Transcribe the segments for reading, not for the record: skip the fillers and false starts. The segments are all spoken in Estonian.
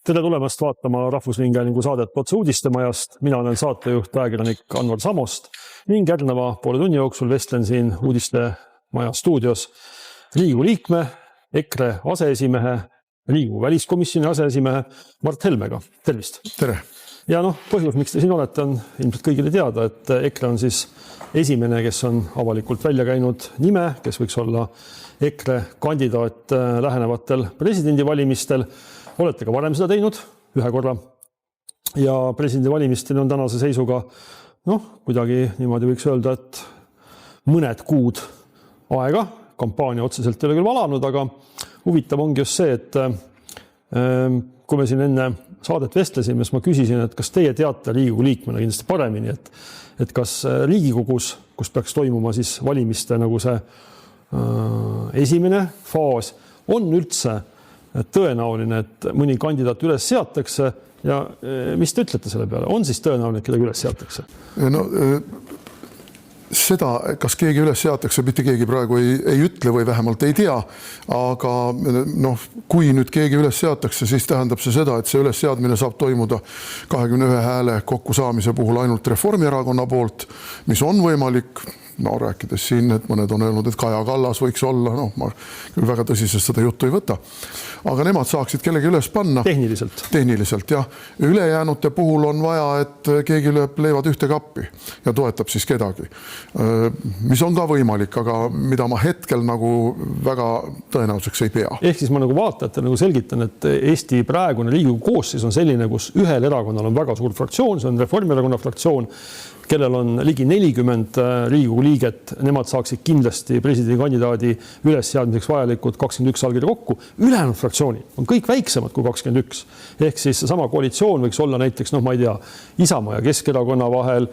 Tere tulemast vaatama Rahvusringhäälingu saadet Otse uudistemajast. Mina olen saatejuht ajakirjanik Anvar Samost ning järgneva poole tunni jooksul vestlen siin uudistemaja stuudios Riigikogu liikme, EKRE aseesimehe, Riigikogu väliskomisjoni aseesimehe Mart Helmega. Tervist! Tere! Ja põhjus, miks te siin olete, on ilmselt kõigile teada, et EKRE on siis esimene, kes on avalikult välja käinud nime, kes võiks olla EKRE kandidaat lähenevatel presidendivalimistel. Olete ka varem seda teinud ühe korra ja presidendivalimistel on tänase seisuga kuidagi niimoodi võiks öelda, et mõned kuud aega, kampaania otseselt ei ole küll alanud, aga huvitav ongi just see, et kui me siin enne saadet vestlesime, siis ma küsisin, et kas teie teate Riigikogu liikmena kindlasti paremini, et kas Riigikogus, kus peaks toimuma siis valimiste nagu see esimene faas, on üldse tõenäoline, et mõni kandidaat üles seatakse ja mis te ütlete selle peale? On siis tõenäoline, et kedagi üles seatakse? No, seda, kas keegi üles seatakse, mitte keegi praegu ei ütle või vähemalt ei tea, aga kui nüüd keegi üles seatakse, siis tähendab see seda, et see ülesseadmine saab toimuda 21 hääle kokkusaamise puhul ainult Reformierakonna poolt, mis on võimalik. Rääkides siin, et mõned on öelnud, et Kaja Kallas võiks olla, ma küll väga tõsiselt seda juttu ei võta, aga nemad saaksid kellegi üles panna. Tehniliselt, jah. Ülejäänute puhul on vaja, et keegi lööb leivad ühte kappi ja toetab siis kedagi. Mis on ka võimalik, aga mida ma hetkel nagu väga tõenäosuseks ei pea. Ehk siis ma nagu vaatajatele selgitan, et Eesti praegune Riigikogu koosseis on selline, kus ühel erakonnal on väga suur fraktsioon, see on Reformierakonna fraktsioon, kellel on ligi 40 Riigikogu liiget, nemad saaksid kindlasti presidendikandidaadi ülesseadmiseks vajalikud 21 allkirja kokku. Ülejäänud fraktsioonid on kõik väiksemad kui 21. Ehk siis sama koalitsioon võiks olla näiteks, ma ei tea, Isamaa ja Keskerakonna vahel,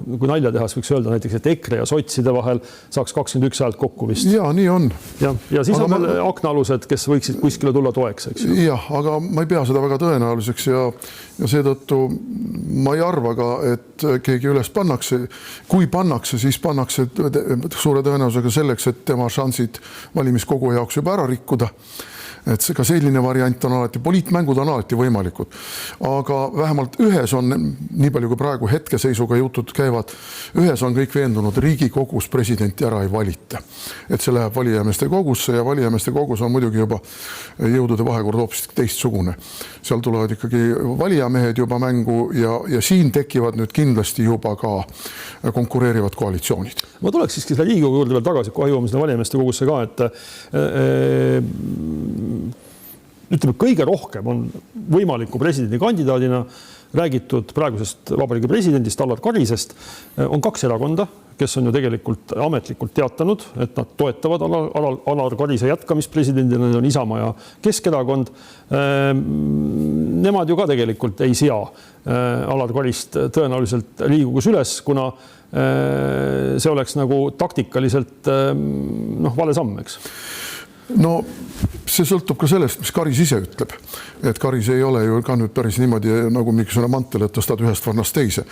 kui nalja tehas võiks öelda näiteks, et EKRE ja sotside vahel saaks 21 häält kokku vist. Ja, nii on. Ja siis on veel aknaalused, kes võiksid kuskile tulla toeks, eks ju. Jah, aga ma ei pea seda väga tõenäoliseks ja seetõttu ma ei arva ka, et keegi üles pannakse. Kui pannakse, siis pannakse suure tõenäosusega selleks, et tema šansid valimiskogu jaoks juba ära rikkuda. Et ka selline variant on alati, poliitmängud on alati võimalikud. Aga vähemalt ühes on, nii palju kui praegu hetkeseisuga jutud käivad, ühes on kõik veendunud, Riigikogus presidenti ära ei valita. Et see läheb valijameeste kogusse ja valijameeste kogus on muidugi juba jõudude vahekord hoopis teistsugune. Seal tulevad ikkagi valijamehed juba mängu ja siin tekivad nüüd kindlasti juba ka konkureerivad koalitsioonid. Ma tuleks siiski selle Riigikogu juurde veel tagasi, kui jõuame selle valijameeste kogusse ka, et ütleme, kõige rohkem on võimaliku presidendikandidaadina räägitud praegusest vabariigi presidendist Alar Karisest. On kaks erakonda, kes on ju tegelikult ametlikult teatanud, et nad toetavad Alar Karise jätkamist presidendina, need on Isamaa ja Keskerakond. Nemad ju ka tegelikult ei sea Alar Karist tõenäoliselt Riigikogus üles, kuna see oleks nagu taktikaliselt vale samm, eks? No, see sõltub ka sellest, mis Karis ise ütleb. Et Karis ei ole ju ka nüüd päris niimoodi nagu mingisugune mantel, et tõstad ühest varnast teise.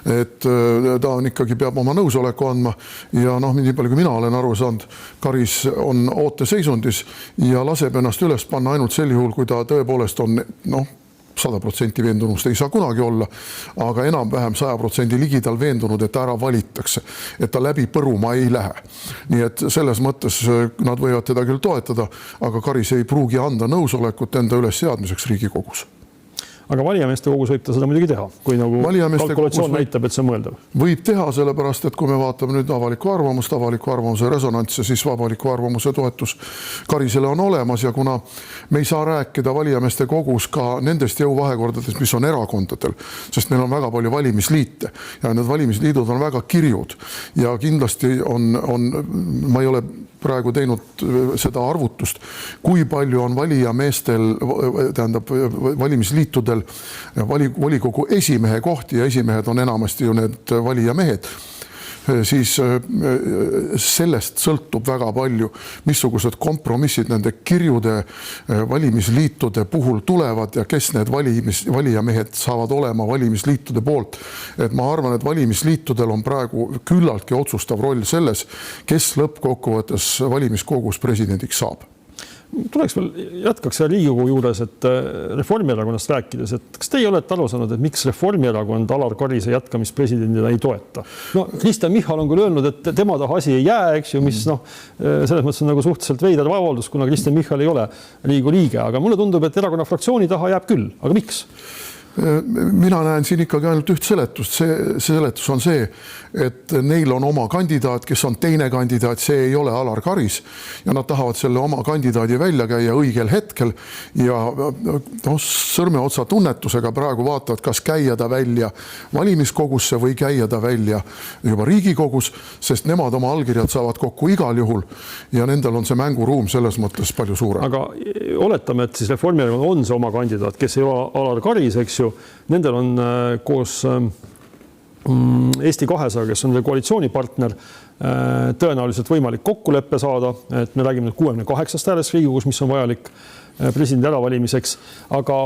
Et ta on ikkagi peab oma nõusoleku andma ja nii palju kui mina olen aru saanud, Karis on ooteseisundis ja laseb ennast üles panna ainult sel juhul, kui ta tõepoolest on 100% veendunust ei saa kunagi olla, aga enam-vähem 100% ligidal veendunud, et ära valittakse, et ta läbi põruma ei lähe. Nii et selles mõttes nad võivad teda küll toetada, aga Karis ei pruugi anda nõusolekut enda üles seadmiseks Riigikogus. Aga valijameeste kogus võib ta seda muidugi teha, kui nagu kalkulatsioon näitab, et see on mõeldav. Võib teha, sellepärast, et kui me vaatame nüüd avaliku arvamuse resonantse, siis avaliku arvamuse toetus Karisele on olemas ja kuna me ei saa rääkida valijameeste kogus ka nendest jõuvahekordadest, mis on erakondadel, sest meil on väga palju valimisliite ja need valimisliidud on väga kirjud ja kindlasti ma ei ole praegu teinud seda arvutust, kui palju on valijameestel, tähendab valimisliitudel volikogu esimehe kohti ja esimehed on enamasti ju need valijamehed, siis sellest sõltub väga palju, missugused kompromissid nende kirjude valimisliitude puhul tulevad ja kes need valijamehed saavad olema valimisliitude poolt. Et ma arvan, et valimisliitudel on praegu küllaltki otsustav roll selles, kes lõppkokkuvõttes valimiskogus presidendiks saab. tuleks veel jätkaks Riigikogu juures, et Reformierakonnast rääkides, et kas teie olete aru saanud, et miks Reformierakond Alar Karise jätkamist presidendina ei toeta? No, Kristen Michal on küll öelnud, et tema taha asi ei jää, eks ju, mis selles mõttes on nagu suhteliselt veider avaldus, kuna Kristen Michal ei ole Riigikogu liige, aga mulle tundub, et erakonna fraktsiooni taha jääb küll. Aga miks? Mina näen siin ikkagi ainult üht seletust. See seletus on see, et neil on oma kandidaat, kes on teine kandidaat, see ei ole Alar Karis ja nad tahavad selle oma kandidaadi välja käia õigel hetkel ja sõrmeotsa tunnetusega praegu vaatavad, kas käia ta välja valimiskogusse või käia ta välja juba Riigikogus, sest nemad oma allkirjad saavad kokku igal juhul ja nendel on see mänguruum selles mõttes palju suurem. Aga oletame, et siis Reformierakond on see oma kandidaat, kes ei ole Alar Karis, eks ju. Nendel on koos Eesti 200, kes on koalitsioonipartner, tõenäoliselt võimalik kokkuleppe saada, et me räägime 68 häälest Riigikogus, mis on vajalik presidendi äravalimiseks, aga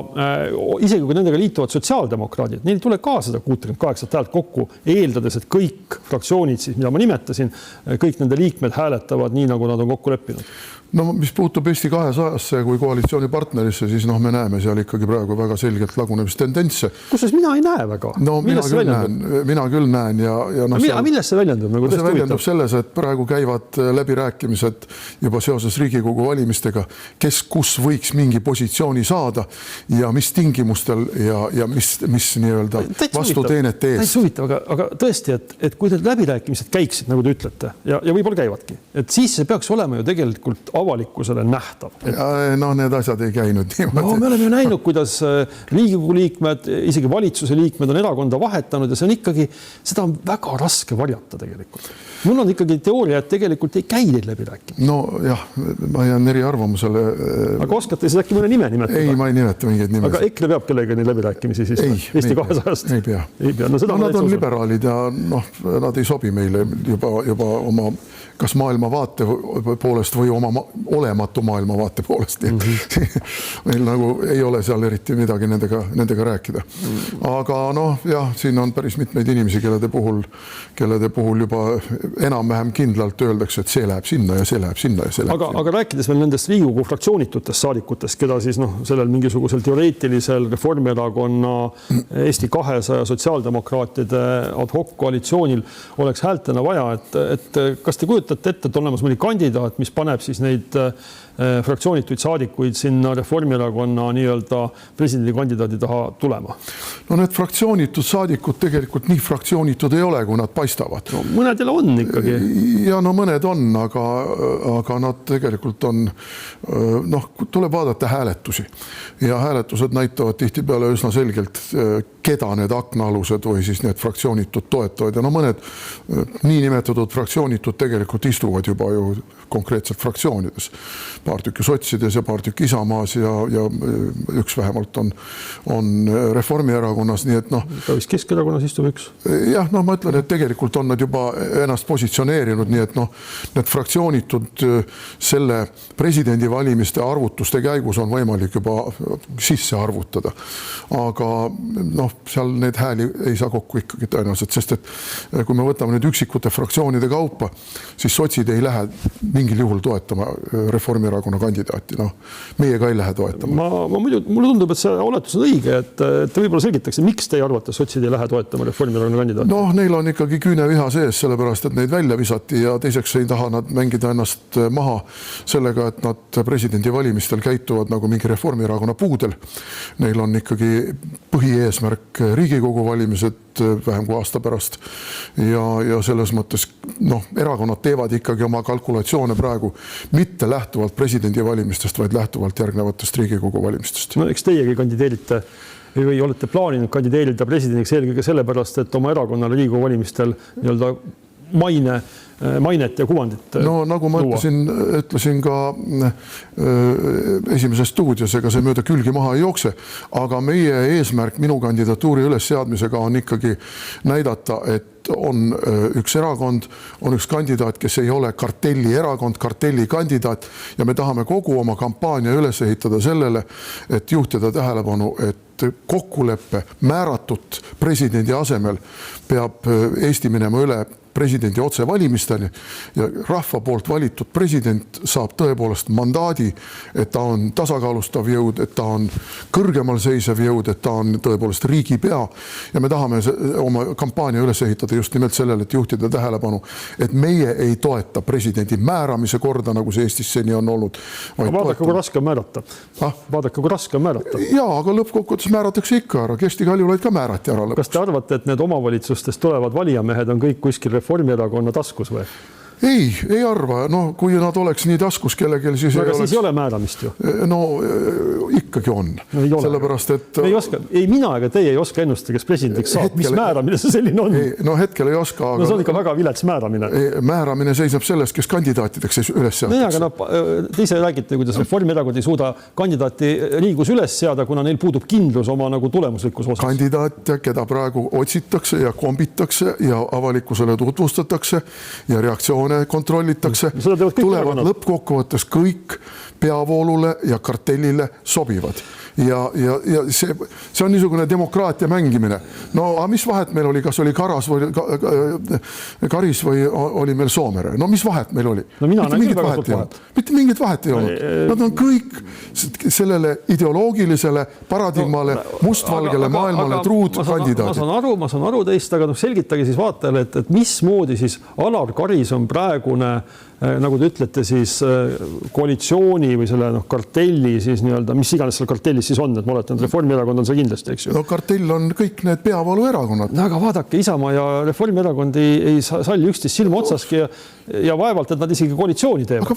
isegi kui nendega liituvad sotsiaaldemokraadid, neil tuleb ka seda 68 häält kokku, eeldades, et kõik fraktsioonid, siis, mida ma nimetasin, kõik nende liikmed hääletavad nii, nagu nad on kokku leppinud. No mis puutub Eesti 200-sse kui koalitsioonipartnerisse, siis me näeme seal ikkagi praegu väga selgelt lagunemistendentse. Kusjuures mina ei näe väga. No mina küll näen ja millest see väljendub? See väljendub selles, et praegu käivad läbirääkimised juba seoses Riigikogu valimistega, kes kus võiks mingi positsiooni saada ja mis tingimustel ja mis nii-öelda vastuteenete eest. Täitsa huvitav, aga tõesti, et kui need läbirääkimised käiksid, nagu te ütlete, ja võib-olla käivadki, et siis see peaks olema ju tegelikult avalikkusele nähtav. No need asjad ei käinud niimoodi. No me oleme ju näinud, kuidas Riigikogu liikmed, isegi valitsuse liikmed on erakonda vahetanud ja see on ikkagi, seda on väga raske varjata tegelikult. Mul on ikkagi teooria, et tegelikult ei käi neid läbirääkimisi. No jah, ma jään eri arvamusele. Aga oskate siis äkki mõne nime nimetada? Ei, ma ei nimeta mingeid nimesid. Aga EKRE peab kellega neid läbirääkimisi siis? Eesti 200-st? Ei pea. No, nad on liberaalid ja nad ei sobi meile juba oma kas maailmavaate poolest või oma olematu maailmavaate poolest. Meil nagu ei ole seal eriti midagi nendega rääkida. Aga jah, siin on päris mitmeid inimesi, kellede puhul juba enam-vähem kindlalt öeldakse, et see läheb sinna ja see läheb sinna ja see läheb sinna. Aga rääkides veel nendest Riigikogu fraktsioonitutest saadikutest, keda siis sellel mingisugusel teoreetilisel Reformierakonna, Eesti 200 ja sotsiaaldemokraatide ad hoc koalitsioonil oleks häältena vaja, et kas te kujutate ette, et on olemas mõni kandidaat, mis paneb siis neid fraktsioonituid saadikuid sinna Reformierakonna nii-öelda presidendikandidaadi taha tulema? No need fraktsioonitud saadikud tegelikult nii fraktsioonitud ei ole, kui nad paistavad. No, mõnedel on ikkagi. Ja mõned on, aga nad tegelikult on, tuleb vaadata hääletusi. Ja hääletused näitavad tihtipeale üsna selgelt, keda need aknaalused või siis need fraktsioonitud toetavad. Ja mõned niinimetatud fraktsioonitud tegelikult istuvad juba ju konkreetselt fraktsioonides. Paar tükki sotsides ja paar tükki Isamaas ja üks vähemalt on Reformierakonnas. Nii et Vist Keskerakonnas istub üks. Jah, ma ütlen, et tegelikult on nad juba ennast positsioneerinud, nii et need fraktsioonitud selle presidendivalimiste arvutuste käigus on võimalik juba sisse arvutada. Aga seal need hääli ei saa kokku ikkagi tõenäoliselt, sest et kui me võtame need üksikute fraktsioonide kaupa, siis sotsid ei lähe mingil juhul toetama Reformierakonna kandidaati. Meie ka ei lähe toetama. Mulle tundub, et see oletus on õige, et te võib-olla selgitakse, miks te ei arvate, et sotsid ei lähe toetama Reformierakonna kandidaati? Neil on ikkagi küüneviha sees, sellepärast, et neid välja visati ja teiseks ei taha nad mängida ennast maha sellega, et nad presidendivalimistel käituvad nagu mingi Reformierakonna puudel. Neil on ikkagi põhieesmärk Riigikogu valimised vähem kui aasta pärast ja selles mõttes erakonnad teevad ikkagi oma kalkulatsioone praegu mitte lähtuvalt presidendivalimistest, vaid lähtuvalt järgnevatest Riigikogu valimistest. Eks teiegi kandideerite või olete plaaninud kandideerida presidendiks eelkõige sellepärast, et oma erakonnale Riigikogu valimistel nii-öelda mainet ja kuvandit nagu ma ütlesin ka esimeses stuudios, ega see mööda külgi maha ei jookse, aga meie eesmärk minu kandidatuuri ülesseadmisega on ikkagi näidata, et on üks erakond, on üks kandidaat, kes ei ole kartelli erakond, kartelli kandidaat ja me tahame kogu oma kampaania üles ehitada sellele, et juhtida tähelepanu, et kokkuleppe määratud presidendi asemel peab Eesti minema üle presidendi otsevalimisteni ja rahva poolt valitud president saab tõepoolest mandaadi, et ta on tasakaalustav jõud, et ta on kõrgemal seisev jõud, et ta on tõepoolest riigipea ja me tahame oma kampaania üles ehitada just nimelt sellele, et juhtida tähelepanu, et meie ei toeta presidendi määramise korda, nagu see Eestis seni on olnud. Vaadake, kui raske on määrata. Vaadake, kui raske on määrata. Jaa, aga lõppkokkuvõttes määratakse ikka ära. Kersti Kaljulaid ka määrati ära lõpuks. Kas te arvate, et need omavalitsustest tulevad valijamehed on kõik kuskil Reformierakonna taskus või? Ei arva. No, kui nad oleks nii taskus kellelgi, siis aga siis ei ole määramist ju. No ikkagi on. No, sellepärast, et... mina ega teie ei oska ennustada, kes presidendiks saab. Mis määramine see selline on? No hetkel ei oska. No see on ikka väga vilets määramine. Määramine seisneb sellest, kes kandidaatideks üles seatakse. Aga te ise räägite, kuidas Reformierakond ei suuda kandidaati Riigus üles seada, kuna neil puudub kindlus oma nagu tulemuslikkus osas. Kandidaat, keda praegu otsitakse ja kombitakse ja avalikkusele tutvustatakse ja reaktsioon kontrollitakse, tulevad lõppkokkuvõttes kõik peavoolule ja kartellile sobivad. Ja see on niisugune demokraatia mängimine. No, aga mis vahet meil oli, kas oli Karis või oli meil Soomere? No mis vahet meil oli? No mina näin küll väga suurt vahet. Mitte mingit vahet ei olnud. Nad on kõik sellele ideoloogilisele paradigmale, mustvalgele maailmale truud kandidaadid. Ma saan aru teist, aga selgitage siis vaatajale, et mismoodi siis Alar Karis on praegune, nagu te ütlete, siis koalitsiooni või selle kartelli siis nii-öelda, mis iganes seal kartellis siis on, et ma oletan, et Reformierakond on see kindlasti, eks ju. No kartell on kõik need peavalu erakonnad. No, aga vaadake, Isamaa ja Reformierakond ei salli üksteist silma otsaski ja vaevalt, et nad isegi koalitsiooni teevad. Aga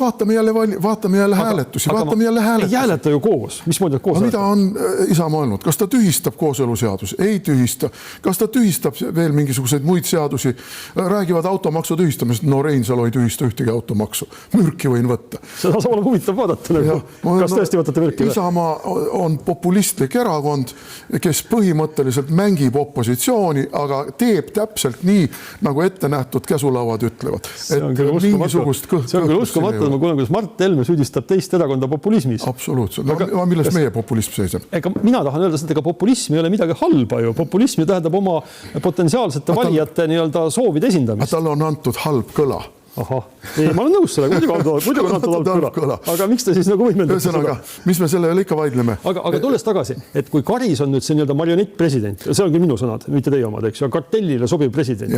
vaatame jälle hääletusi. Ei hääleta ju koos. Mismoodi koos mida on Isamaa öelnud? Kas ta tühistab kooseluseadus? Ei tühista. Kas ta tühistab veel mingisuguseid muid seadusi? Räägivad automaksu tühistamisest. No Reinsalu ei tühista ühtegi automaksu. Mürki võin võtta. Seda saab huvitav vaadata. Kas tõesti võtate mürki? Isamaa on populistlik erakond, kes põhimõtteliselt mängib opositsiooni, aga teeb täpselt nii, nagu ette nähtud käsulauad ütlevad. See on küll uskumatu. Ma kuulen, kuidas Mart Helme süüdistab teist erakonda populismis. Absoluutselt. No, milles meie populism seisab? Mina tahan öelda, et ega populism ei ole midagi halba ju. Populism tähendab oma potentsiaalsete valijate nii-öelda soovide esindamist. Tal on antud halb kõla. Ahah. Ei, ma olen nõus sellega, muidugi on antud halb kõla. Aga miks te siis nagu võimendate seda? Mis me selle üle ikka vaidleme? Aga tulles tagasi, et kui Karis on nüüd see nii-öelda marionettpresident, see on küll minu sõnad, mitte teie omad, eks ju, kartellile sobiv president.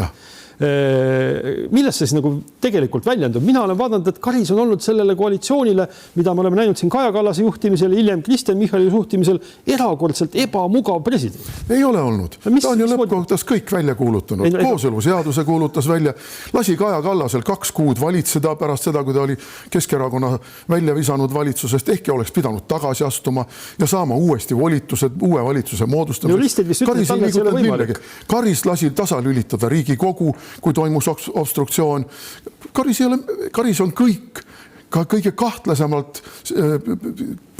Millest see siis nagu tegelikult väljendub? Mina olen vaadanud, et Karis on olnud sellele koalitsioonile, mida me oleme näinud siin Kaja Kallase juhtimisel, hiljem Kristen Michali juhtimisel, erakordselt ebamugav president. Ei ole olnud. Ta on ju lõppkohtas kõik välja kuulutanud. Kooseluseaduse kuulutas välja, lasi Kaja Kallasel 2 kuud valitseda pärast seda, kui ta oli Keskerakonna välja visanud valitsusest, ehkki oleks pidanud tagasi astuma ja saama uuesti volitused, uue valitsuse moodustamiseks. Karis lasi tasalülitada Riigikogu, kui toimus obstruktsioon. Karis on kõik, ka kõige kahtlasemalt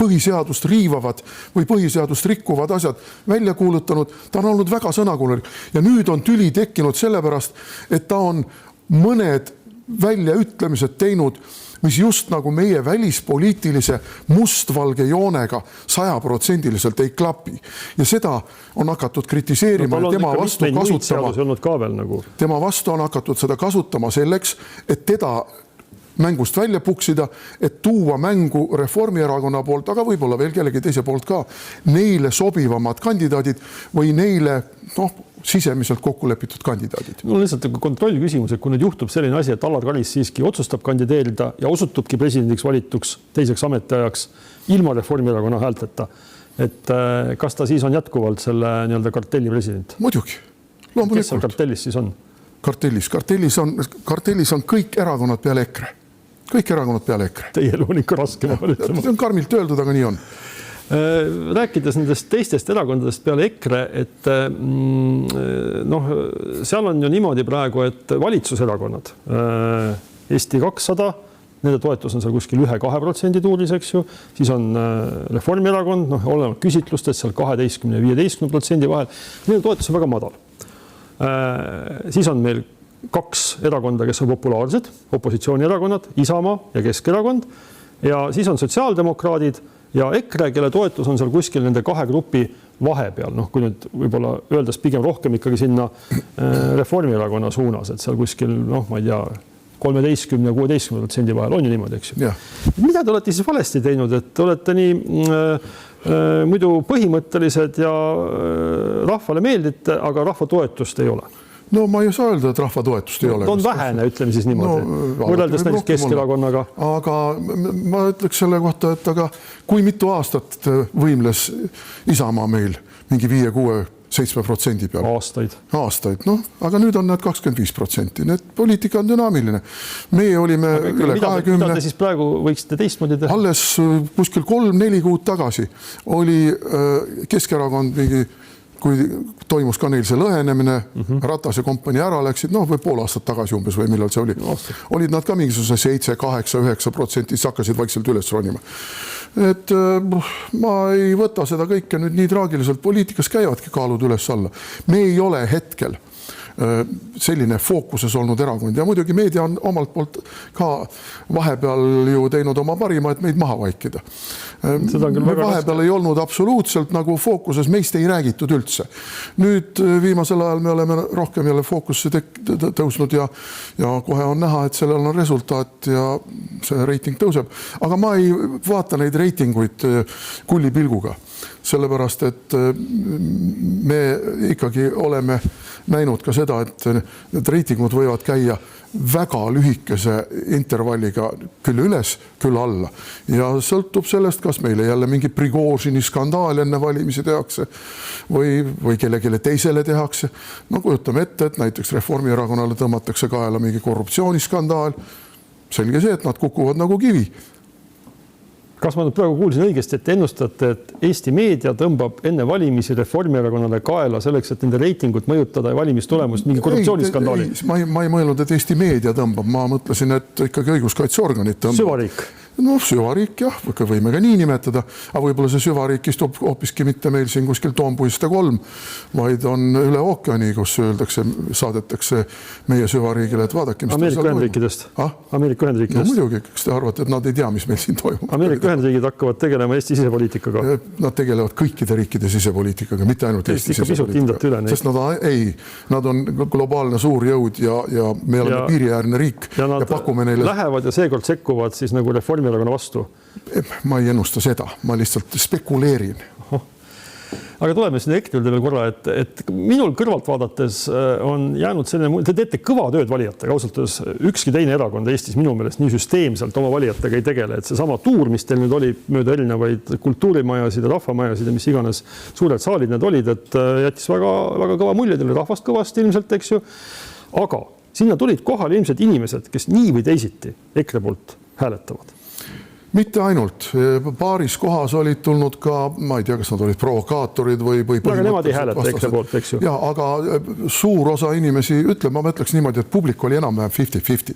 põhiseadust riivavad või põhiseadust rikkuvad asjad välja kuulutanud. Ta on olnud väga sõnakuulelik ja nüüd on tüli tekkinud sellepärast, et ta on mõned väljaütlemised teinud, mis just nagu meie välispoliitilise mustvalge joonega 100% ei klapi. Ja seda on hakatud kritiseerima ja tema vastu on hakatud seda kasutama selleks, et teda mängust välja puksida, et tuua mängu Reformierakonna poolt, aga võib-olla veel kellegi teise poolt ka, neile sobivamad kandidaadid või neile sisemiselt kokku lepitud kandidaadid. Mul on lihtsalt kontrolli küsimus, et kui nüüd juhtub selline asi, et Alar Karis siiski otsustab kandideerida ja osutubki presidendiks valituks teiseks ametiajaks ilma Reformierakonna häälteta, et kas ta siis on jätkuvalt selle nii-öelda kartelli president? Muidugi. Kes seal kartellis siis on? Kartellis on kõik erakonnad peale EKRE. Kõik erakonnad peale EKRE. Teie elu on ikka raske. See on karmilt öeldud, aga nii on. Rääkides nendest teistest erakondadest peale EKRE, et seal on ju niimoodi praegu, et valitsuserakonnad, Eesti 200, nende toetus on seal kuskil 1-2% tuuris, eks ju, siis on Reformierakond, olenevalt küsitlustest seal 12-15% vahel, nende toetus on väga madal. Siis on meil 2 erakonda, kes on populaarsed, opositsioonierakonnad, Isamaa ja Keskerakond, ja siis on sotsiaaldemokraadid ja EKRE, kelle toetus on seal kuskil nende kahe grupi vahepeal, noh, kui nüüd võib-olla öeldes pigem rohkem ikkagi sinna Reformierakonna suunas, et seal kuskil, noh, ma ei tea, 13 ja 16% vahel on ju niimoodi, eks ju. Mida te olete siis valesti teinud, et te olete nii muidu põhimõttelised ja rahvale meeldite, aga rahva toetust ei ole? No ma ei saa öelda, et rahva toetust ei ole. On vähene, ütleme siis niimoodi, võrreldes näiteks Keskerakonnaga. Aga ma ütleks selle kohta, et aga kui mitu aastat võimles Isamaa meil mingi 5-6-7% peal? Aastaid, noh, aga nüüd on nad 25%. Need poliitika on dünaamiline. Meie olime üle 20. Mida te siis praegu võiksite teistmoodi teha? Alles kuskil 3-4 kuud tagasi oli Keskerakond mingi, kui toimus ka neil see lõhenemine, Ratas ja kompanii ära läksid, noh, või pool aastat tagasi umbes või millal see oli. Olid nad ka mingisuguse 7, 8, 9%, siis hakkasid vaikselt üles ronima. Et ma ei võta seda kõike nüüd nii traagiliselt, poliitikas käivadki kaalud üles alla. Me ei ole hetkel selline fookuses olnud erakond ja muidugi meedia on omalt poolt ka vahepeal ju teinud oma parima, et meid maha vaikida. Vahepeal ei olnud absoluutselt nagu fookuses, meist ei räägitud üldse. Nüüd viimasel ajal me oleme rohkem jälle fookusse tõusnud ja kohe on näha, et sellel on resultaat ja see reiting tõuseb. Aga ma ei vaata neid reitinguid kullipilguga, sellepärast, et me ikkagi oleme näinud ka seda, et need reitingud võivad käia väga lühikese intervalliga küll üles, küll alla. Ja sõltub sellest, kas meile jälle mingi Prigožini skandaal enne valimisi tehakse või kellelegi teisele tehakse. No kujutame ette, et näiteks Reformierakonnale tõmmatakse kaela mingi korruptsiooniskandaal. Selge see, et nad kukuvad nagu kivi. Kas ma nüüd praegu kuulsin õigesti, et ennustate, et Eesti meedia tõmbab enne valimisi Reformierakonnale kaela selleks, et nende reitingut mõjutada ja valimistulemust mingi korruptsiooniskandaali? Ma ei mõelnud, et Eesti meedia tõmbab. Ma mõtlesin, et ikkagi õiguskaitseorganid tõmbab. Süvariik. No süvariik jah, võime ka nii nimetada, aga võib-olla see süvariik istub hoopiski mitte meil siin kuskil Toompuiste 3, vaid on üle ookeani, kus öeldakse, saadetakse meie süvariigile, et vaadake, mis Ameerika Ühendriikidest. Ameerika Ühendriikidest. No muidugi, kas te arvate, et nad ei tea, mis meil siin toimub? Ameerika Ühendriigid hakkavad tegelema Eesti sisepoliitikaga. Nad tegelevad kõikide riikide sisepoliitikaga, mitte ainult Eesti sisepoliitikaga. Sest nad on globaalne suur jõud ja me oleme piiriäärne riik ja pakume neile. Lähevad ja seekord sekkuvad siis nagu Reformierakonna vastu. Ma ei ennusta seda, ma lihtsalt spekuleerin. Aga tuleme sinna EKRE-le veel korra, et minul kõrvalt vaadates on jäänud selline, te teete kõva tööd valijatega, ausalt öeldes ükski teine erakond Eestis minu meelest nii süsteemselt oma valijatega ei tegele, et see sama tuur, mis teil nüüd oli mööda erinevaid kultuurimajasid ja rahvamajasid ja mis iganes suured saalid need olid, et jättis väga, väga kõva mulje teile rahvast kõvasti ilmselt, eks ju. Aga sinna tulid kohale ilmselt inimesed, kes nii või teisiti EKRE poolt hääletavad. Mitte ainult. Paaris kohas olid tulnud ka, ma ei tea, kas nad olid provokaatorid või aga nemad ei hääleta EKRE poolt, eks ju. Ja, aga suur osa inimesi, ma mõtleks niimoodi, et publik oli enam-vähem 50-50.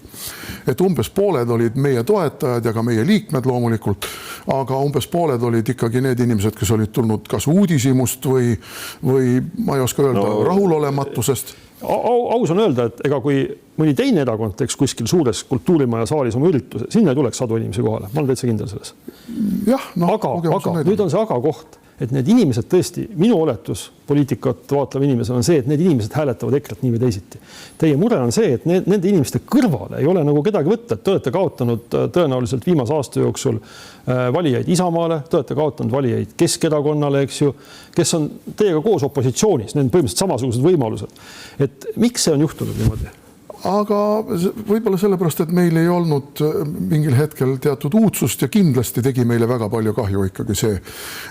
Et umbes pooled olid meie toetajad ja ka meie liikmed loomulikult, aga umbes pooled olid ikkagi need inimesed, kes olid tulnud kas uudishimust või ma ei oska öelda, rahulolematusest. Aus on öelda, et ega kui mõni teine erakond teeks kuskil suures kultuurimaja saalis oma ürituse, sinna ei tuleks sadu inimesi kohale. Ma olen täitsa kindel selles. Jah, aga nüüd on see aga koht, et need inimesed tõesti, minu oletus poliitikat vaatlev inimesel on see, et need inimesed hääletavad EKRE-t nii või teisiti. Teie mure on see, et nende inimeste kõrvale ei ole nagu kedagi võtta, et te olete kaotanud tõenäoliselt viimase aasta jooksul valijaid Isamaale, te olete kaotanud valijaid Keskerakonnale, eks ju, kes on teiega koos opositsioonis, need on põhimõtteliselt samasugused võimalused. Et miks see on juhtunud niimoodi? Aga võib-olla sellepärast, et meil ei olnud mingil hetkel teatud uudsust ja kindlasti tegi meile väga palju kahju ikkagi see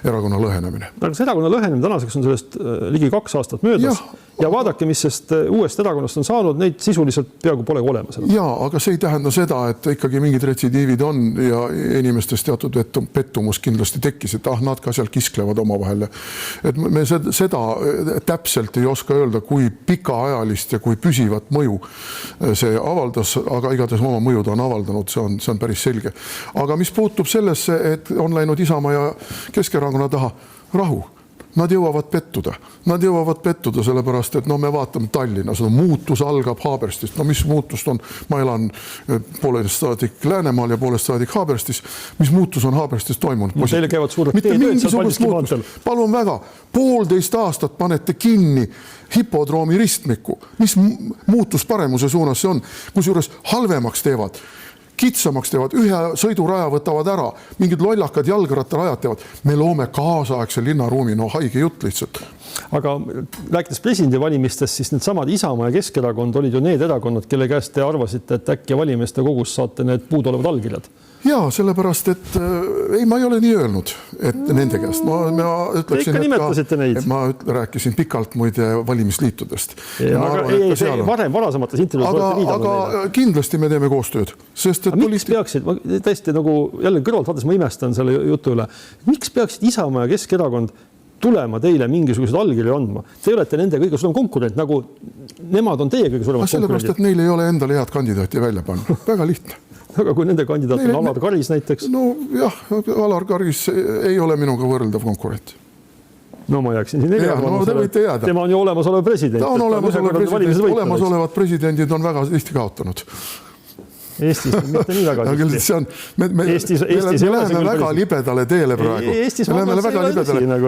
erakonna lõhenemine. Aga see erakonna lõhenemine tänaseks on sellest ligi 2 aastat möödas ja vaadake, mis sest uuest erakonnast on saanud, neid sisuliselt peaaegu pole olemas. Ja, aga see ei tähenda seda, et ikkagi mingid retsidiivid on ja inimestes teatud pettumus kindlasti tekkis, et nad ka seal kisklevad omavahel. Et me seda täpselt ei oska öelda, kui pikaajalist ja kui püsivat mõju see avaldas, aga igatahes oma mõjud on avaldanud, see on päris selge. Aga mis puutub sellesse, et on läinud Isamaa ja Keskerakonna taha, rahu. nad jõuavad pettuda. Nad jõuavad pettuda sellepärast, et me vaatame Tallinnas, muutus algab Haaberstist. No mis muutust on? Ma elan poolest saadik Läänemaal ja poolest saadik Haaberstis. Mis muutus on Haaberstis toimunud? Teile käivad suured teetööd seal Paldiski maanteel. Palun väga, 1,5 aastat panete kinni hipodroomi ristmiku. Mis muutus paremuse suunas see on? Kusjuures halvemaks teevad, kitsamaks teevad, ühe sõiduraja võtavad ära, mingid lollakad jalgrattarajad teevad. Me loome kaasaegse linnaruumi, haige jutt lihtsalt. Aga rääkides presidendivalimistest, siis need samad Isamaa ja Keskerakond olid ju need erakonnad, kelle käest te arvasite, et äkki valimeeste kogus saate need puuduolevad allkirjad. Jaa, sellepärast, et ma ei ole nii öelnud, et nende käest. Ma ütleksin, et ma rääkisin pikalt muide valimisliitudest. Varasemates intervjuus aga kindlasti me teeme koostööd. Miks peaksid, tõesti nagu jälle kõrvalt vaadates ma imestan selle jutu üle, miks peaksid Isamaa ja Keskerakond tulema teile mingisugused allkirja andma? Te olete nende kõige suurem konkurent, nagu nemad on teie kõige suuremad konkurendid. Sellepärast, et neil ei ole endale head kandidaati välja panna. Väga lihtne. Aga kui nende kandidaat on Alar Karis näiteks? No jah, Alar Karis ei ole minuga võrreldav konkurent. No ma jääksin siin tema on ju olemasolev president. Ta on olemasolev president. Olemasolevad presidendid on väga tihti kaotanud. Eestis mitte nii väga tihti. Me läheme väga libedale teele praegu.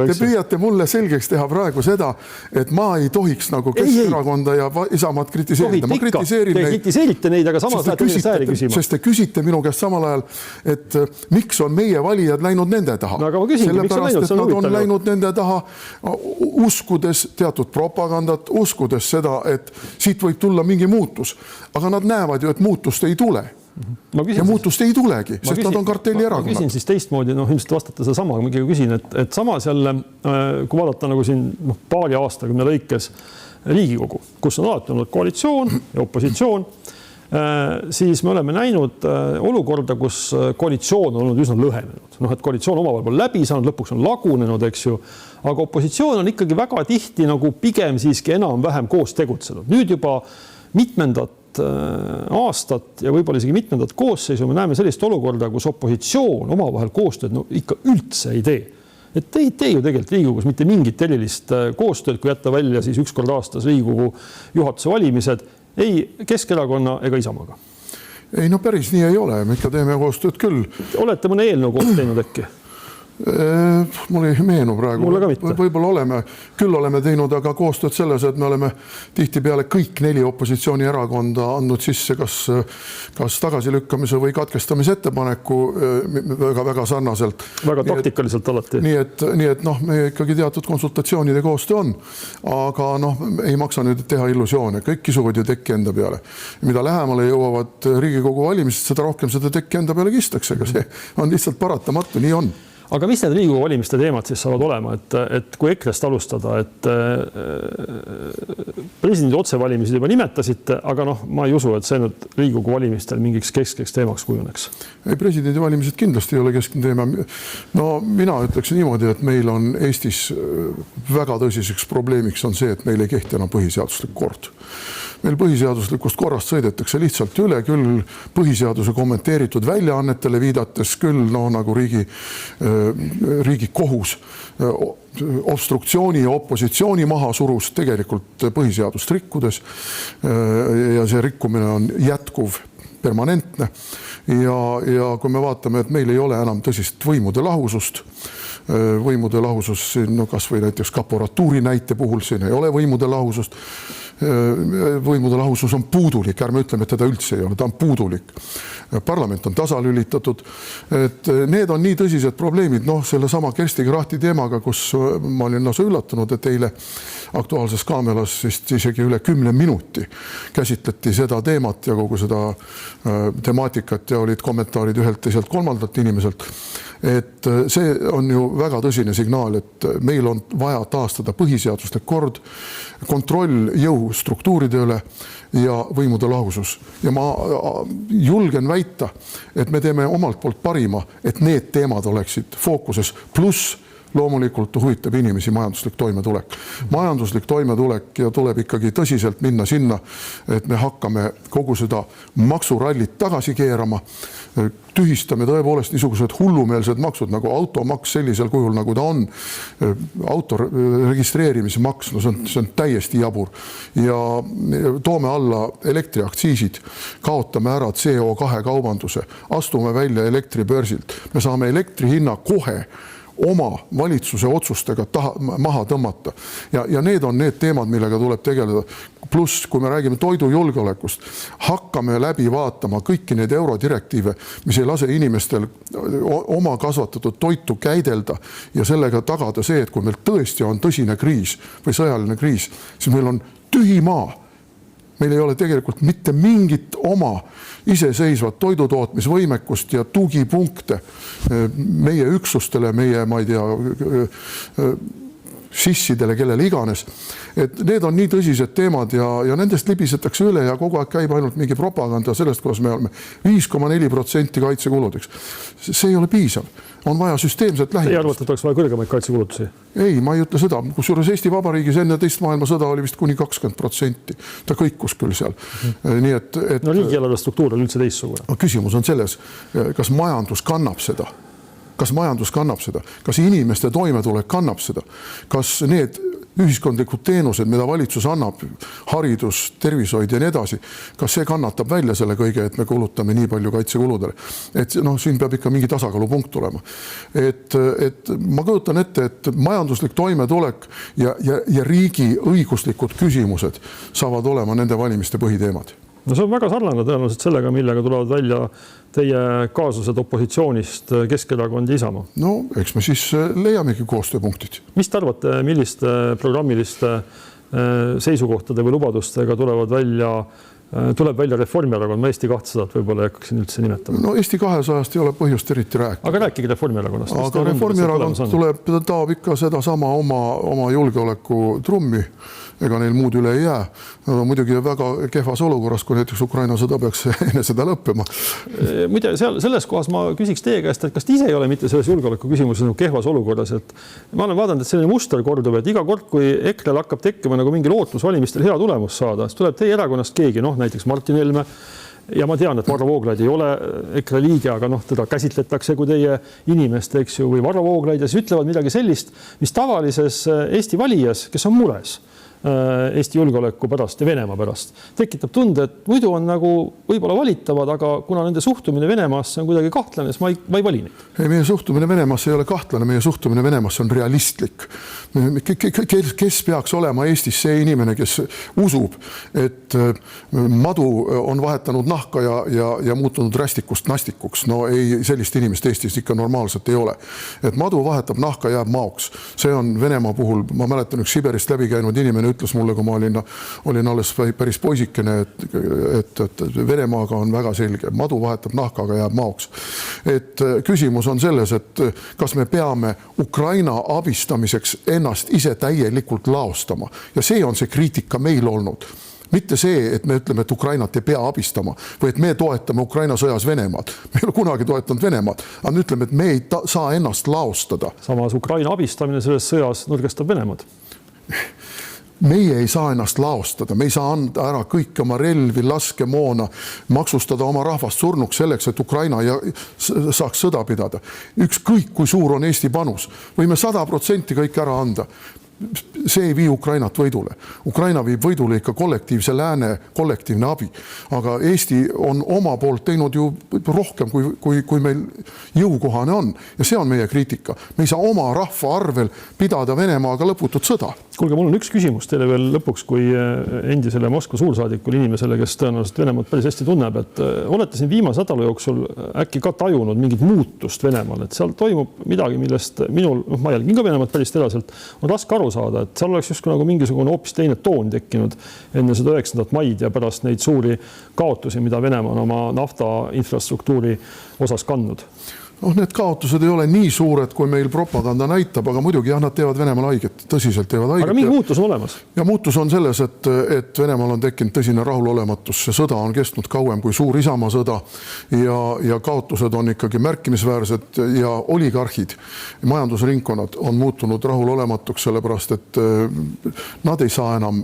Te püüate mulle selgeks teha praegu seda, et ma ei tohiks nagu Keskerakonda ja Isamaad kritiseerida. Ma kritiseerin neid. Te kritiseerite neid, aga samas lähete üle sääri küsima. Sest te küsite minu käest samal ajal, et miks on meie valijad läinud nende taha. No, aga ma küsingi, miks on läinud? Sellepärast, et nad on läinud nende taha uskudes teatud propagandat, uskudes seda, et siit võib tulla mingi muutus. Aga nad näevad ju, et muutust ei tule. Ja muutust ei tulegi, sest nad on kartellierakonnad. Ma küsin siis teistmoodi, ilmselt vastate seda sama, ma küsin, et samas jälle, kui vaadata nagu siin paari aastakümne lõikes Riigikogu, kus on alati olnud koalitsioon ja opositsioon, siis me oleme näinud olukorda, kus koalitsioon on olnud üsna lõhenenud. Et koalitsioon omavahel pole läbi saanud, lõpuks on lagunenud, eks ju, aga opositsioon on ikkagi väga tihti nagu pigem siiski enam-vähem koos tegutsenud. Nüüd juba mitmendat aastat ja võib-olla isegi mitmendat koosseisu me näeme sellist olukorda, kus opositsioon omavahel koostööd ikka üldse ei tee. Et te ei tee ju tegelikult Riigikogus mitte mingit erilist koostööd, kui jätta välja siis ükskord aastas Riigikogu juhatuse valimised, ei Keskerakonna ega Isamaaga. Ei, no päris nii ei ole, me ikka teeme koostööd küll. Olete mõne eelnõu koos teinud äkki? Mul ei meenu praegu. Võib-olla oleme teinud, aga koostööd selles, et me oleme tihti peale kõik 4 opositsioonierakonda andnud sisse kas tagasilükkamise või katkestamise ettepaneku väga sarnaselt. Väga taktikaliselt alati. Nii et me ikkagi teatud konsultatsioonide koostöö on, aga ei maksa nüüd teha illusioone. Kõik kisuvad ju tekki enda peale. Mida lähemale jõuavad Riigikogu valimised, seda rohkem seda tekki enda peale kistakse, aga see on lihtsalt paratamatu, nii on. Aga mis need Riigikogu valimiste teemad siis saavad olema, et kui EKRE-st alustada, et presidendi otsevalimisi juba nimetasite, aga ma ei usu, et see nüüd Riigikogu valimistel mingiks keskeks teemaks kujuneks. Ei, presidendi valimised kindlasti ei ole keskne teema. No mina ütleksin niimoodi, et meil on Eestis väga tõsiseks probleemiks on see, et meil ei kehti enam põhiseaduslik kord. Meil põhiseaduslikust korrast sõidetakse lihtsalt üle, küll põhiseaduse kommenteeritud väljaannetele viidates, küll nagu riigi kohus obstruktsiooni ja opositsiooni maha surus tegelikult põhiseadust rikkudes ja see rikkumine on jätkuv, permanentne ja kui me vaatame, et meil ei ole enam tõsist võimude lahusust, kas või näiteks kaporatuuri näite puhul siin ei ole võimude lahusust, võimude lahusus on puudulik, ärme ütleme, et teda üldse ei ole, ta on puudulik. Parlament on tasalülitatud, et need on nii tõsised probleemid, selle sama Kersti Krahti teemaga, kus ma olin lausa üllatunud, et eile Aktuaalses Kaameras vist isegi üle 10 minuti käsitleti seda teemat ja kogu seda temaatikat ja olid kommentaarid ühelt, teiselt, kolmandalt inimeselt. Et see on ju väga tõsine signaal, et meil on vaja taastada põhiseaduslik kord, kontroll jõustruktuuride üle ja võimude lahusus. Ja ma julgen väita, et me teeme omalt poolt parima, et need teemad oleksid fookuses, pluss loomulikult huvitab inimesi majanduslik toimetulek. Majanduslik toimetulek ja tuleb ikkagi tõsiselt minna sinna, et me hakkame kogu seda maksurallit tagasi keerama, tühistame tõepoolest niisugused hullumeelsed maksud nagu automaks sellisel kujul, nagu ta on, auto registreerimismaks, no see on täiesti jabur ja toome alla elektriaktsiisid, kaotame ära CO2 kaubanduse, astume välja elektribörsilt, me saame elektri hinna kohe oma valitsuse otsustega maha tõmmata. Ja need on need teemad, millega tuleb tegeleda. Pluss, kui me räägime toidujulgeolekust, hakkame läbi vaatama kõiki need eurodirektiive, mis ei lase inimestel oma kasvatatud toitu käidelda ja sellega tagada see, et kui meil tõesti on tõsine kriis või sõjaline kriis, siis meil on tühi maa. Meil ei ole tegelikult mitte mingit oma iseseisvat toidutootmisvõimekust ja tugipunkte meie üksustele, meie, ma ei tea, sissidele, kellele iganes. Et need on nii tõsised teemad ja nendest libisetakse üle ja kogu aeg käib ainult mingi propaganda sellest, kuidas me oleme 5,4% kaitsekuludeks. See ei ole piisav. On vaja süsteemset lähimust. Ei arvata, et oleks vaja kõrgemaid kaitsekulutusi? Ei, ma ei ütle seda. Kusjuures Eesti Vabariigis enne teist maailmasõda oli vist kuni 20%. Ta kõikus küll seal. Nii et... No riigieelarve struktuur on üldse teistsugune. Küsimus on selles, kas majandus kannab seda? Kas majandus kannab seda? Kas inimeste toimetulek kannab seda? Kas need ühiskondlikud teenused, mida valitsus annab, haridus, tervishoid ja nii edasi, kas see kannatab välja selle kõige, et me kulutame nii palju kaitsekuludele? Et siin peab ikka mingi tasakaalupunkt tulema. Et ma kujutan ette, et majanduslik toimetulek ja riigi õiguslikud küsimused saavad olema nende valimiste põhiteemad. No see on väga sarnane tõenäoliselt sellega, millega tulevad välja teie kaaslased opositsioonist Keskerakond ja Isamaa. No, eks me siis leiamegi koostööpunktid. Mis te arvate, milliste programmiliste seisukohtade või lubadustega tuleb välja Reformierakond? Ma Eesti 200 võib-olla ei hakkaksin üldse nimetama. No Eesti 200-st ei ole põhjust eriti rääkida. Aga rääkige Reformierakonnast. Aga Reformierakond tuleb ikka seda sama oma julgeoleku trummi. Ega neil muud üle ei jää. Nad on muidugi väga kehvas olukorras, kui näiteks Ukraina sõda peaks enne seda lõppema. Muide, selles kohas ma küsiks teie käest, et kas te ise ei ole mitte selles julgeoleku küsimuses nagu kehvas olukorras, et ma olen vaadanud, et selline muster kordub, et iga kord, kui EKRE-l hakkab tekkima nagu mingi lootus valimistel hea tulemus saada, siis tuleb teie erakonnast keegi, näiteks Martin Helme, ja ma tean, et Varro Vooglaid ei ole EKRE liige, aga teda käsitletakse kui teie inimest, eks ju, või Varro Vooglaid ja siis ütlevad midagi sellist, mis tavalises Eesti valijas, kes on mures Eesti julgeoleku pärast ja Venemaa pärast, tekitab tunde, et muidu on nagu võib-olla valitavad, aga kuna nende suhtumine Venemaasse on kuidagi kahtlane, siis ma ei vali neid. Ei, meie suhtumine Venemaasse ei ole kahtlane, meie suhtumine Venemaasse on realistlik. Kes peaks olema Eestis see inimene, kes usub, et madu on vahetanud nahka ja muutunud rästikust nastikuks? No ei, sellist inimest Eestis ikka normaalselt ei ole. Et madu vahetab nahka, jääb maoks. See on Venemaa puhul, ma mäletan üks Siberist läbi käinud inimene ütles mulle, kui ma olin alles päris poisikene, et Venemaaga on väga selge. Madu vahetab nahka, aga jääb maoks. Et küsimus on selles, et kas me peame Ukraina abistamiseks ennast ise täielikult laostama. Ja see on see kriitika meil olnud. Mitte see, et me ütleme, et Ukrainat ei pea abistama või et me toetame Ukraina sõjas Venemaad. Me ei ole kunagi toetanud Venemaad, aga me ütleme, et me ei saa ennast laostada. Samas Ukraina abistamine selles sõjas nõrgestab Venemaad. Meie ei saa ennast laostada, me ei saa anda ära kõik oma relvi, laskemoona, maksustada oma rahvast surnuks selleks, et Ukraina saaks sõda pidada. Ükskõik, kui suur on Eesti panus, võime 100% kõik ära anda. See ei vii Ukrainat võidule. Ukraina viib võidule ikka kollektiivse lääne kollektiivne abi. Aga Eesti on oma poolt teinud ju rohkem, kui meil jõukohane on. Ja see on meie kriitika. Me ei saa oma rahva arvel pidada Venemaaga lõputut sõda. Kuulge, mul on üks küsimus teile veel lõpuks, kui endisele Moskva suursaadikul inimesele, kes tõenäoliselt Venemaad päris hästi tunneb, et olete siin viimase nädala jooksul äkki ka tajunud mingit muutust Venemaal, et seal toimub midagi, millest minul, ma jälgin ka Venemaad päris teraselt, on raske aru saada, et seal oleks justkui nagu mingisugune hoopis teine toon tekkinud enne seda 9. maid ja pärast neid suuri kaotusi, mida Venemaa on oma nafta infrastruktuuri osas kandnud. Need kaotused ei ole nii suured, kui meil propaganda näitab, aga muidugi jah, nad teevad Venemaal haiget, tõsiselt teevad haiget. Aga mingi muutus on olemas. Ja muutus on selles, et Venemaal on tekkinud tõsine rahulolematus. See sõda on kestnud kauem kui suur Isamaa sõda ja kaotused on ikkagi märkimisväärsed ja oligarhid, majandusringkonnad on muutunud rahulolematuks, sellepärast et nad ei saa enam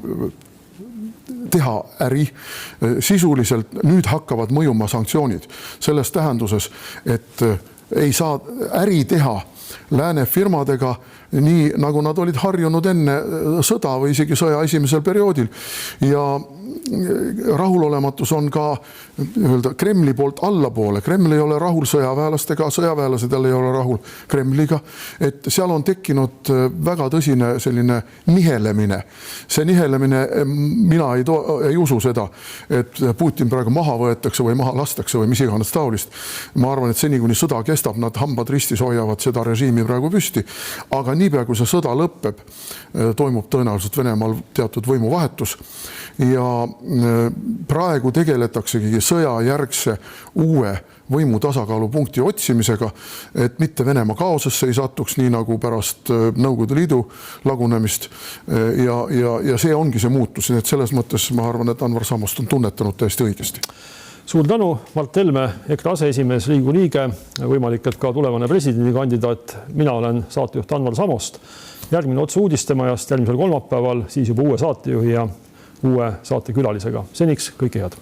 teha äri. Sisuliselt nüüd hakkavad mõjuma sanktsioonid selles tähenduses, et ei saa äri teha lääne firmadega nii, nagu nad olid harjunud enne sõda või isegi sõja esimesel perioodil. Ja rahulolematus on ka Kremli poolt allapoole. Kreml ei ole rahul sõjaväelastega, sõjaväelased ei ole rahul Kremliga. Et seal on tekkinud väga tõsine selline nihelemine. See nihelemine, mina ei usu seda, et Putin praegu maha võetakse või maha lastakse või mis iganes taolist. Ma arvan, et seni kuni sõda kestab, nad hambad ristis hoiavad seda režiimi praegu püsti. Aga niipea, kui see sõda lõpeb, toimub tõenäoliselt Venemaal teatud võimuvahetus ja praegu tegeletaksegi sõjajärgse uue võimu tasakaalupunkti otsimisega, et mitte Venemaa kaosesse ei satuks, nii nagu pärast Nõukogude Liidu lagunemist ja see ongi see muutus. Et selles mõttes ma arvan, et Anvar Samost on tunnetanud täiesti õigesti. Suur tänu, Mart Helme, EKRE aseesimees, Riigikogu liige, võimalik, et ka tulevane presidendikandidaat. Mina olen saatejuht Anvar Samost. Järgmine otse uudistemajast järgmisel kolmapäeval, siis juba uue saatejuhi ja uue saatekülalisega. Seniks kõike head.